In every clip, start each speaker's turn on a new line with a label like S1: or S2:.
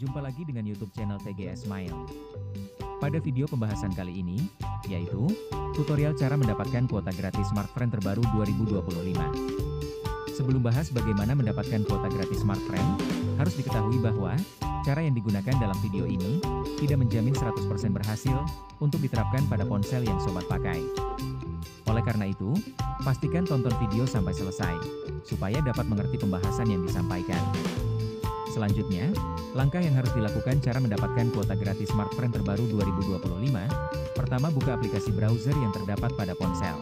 S1: Jumpa lagi dengan YouTube channel TGS Smile. Pada video pembahasan kali ini, yaitu tutorial cara mendapatkan kuota gratis Smartfriend terbaru 2025. Sebelum bahas bagaimana mendapatkan kuota gratis Smartfriend, harus diketahui bahwa cara yang digunakan dalam video ini tidak menjamin 100% berhasil untuk diterapkan pada ponsel yang sobat pakai. Oleh karena itu, pastikan tonton video sampai selesai, supaya dapat mengerti pembahasan yang disampaikan. Selanjutnya, langkah yang harus dilakukan cara mendapatkan kuota gratis Smartfriend terbaru 2025. Pertama, buka aplikasi browser yang terdapat pada ponsel.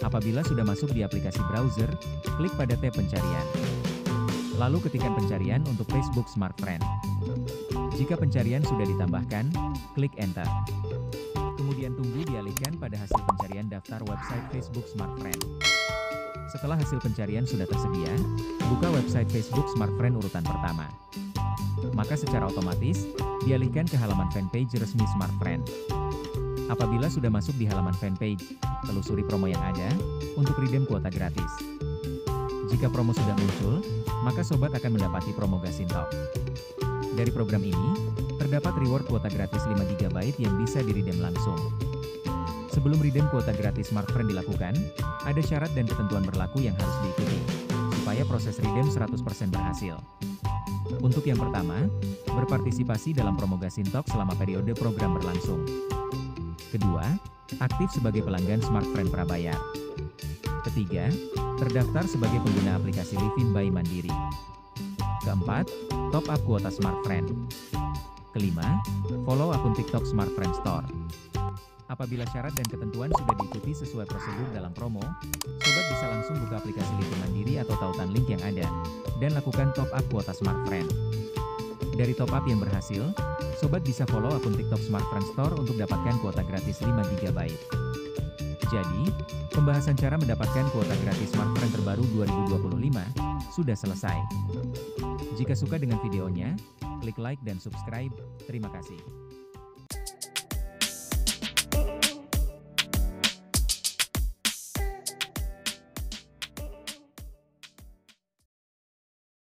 S1: Apabila sudah masuk di aplikasi browser, klik pada tab pencarian. Lalu ketikkan pencarian untuk Facebook Smartfriend. Jika pencarian sudah ditambahkan, klik Enter. Kemudian tunggu dialihkan pada hasil pencarian daftar website Facebook Smartfriend. Setelah hasil pencarian sudah tersedia, buka website Facebook Smartfriend urutan pertama. Maka secara otomatis, dialihkan ke halaman fanpage resmi Smartfriend. Apabila sudah masuk di halaman fanpage, telusuri promo yang ada, untuk redeem kuota gratis. Jika promo sudah muncul, maka sobat akan mendapati promo Gasintok. Dari program ini, terdapat reward kuota gratis 5 GB yang bisa di-redeem langsung. Sebelum redeem kuota gratis Smartfriend dilakukan, ada syarat dan ketentuan berlaku yang harus diikuti, supaya proses redeem 100% berhasil. Untuk yang pertama, berpartisipasi dalam promo Gasintok selama periode program berlangsung. Kedua, aktif sebagai pelanggan Smartfriend prabayar. Ketiga, terdaftar sebagai pengguna aplikasi Livin by Mandiri. Keempat, top up kuota Smartfriend. Kelima, follow akun TikTok Smartfriend Store. Apabila syarat dan ketentuan sudah diikuti sesuai prosedur dalam promo, sobat bisa langsung buka aplikasi Livin Mandiri atau tautan link yang ada, dan lakukan top up kuota Smartfriend. Dari top up yang berhasil, sobat bisa follow akun TikTok Smartfriend Store untuk dapatkan kuota gratis 5 GB. Jadi, pembahasan cara mendapatkan kuota gratis Smartfriend terbaru 2025 sudah selesai. Jika suka dengan videonya, klik like dan subscribe. Terima kasih.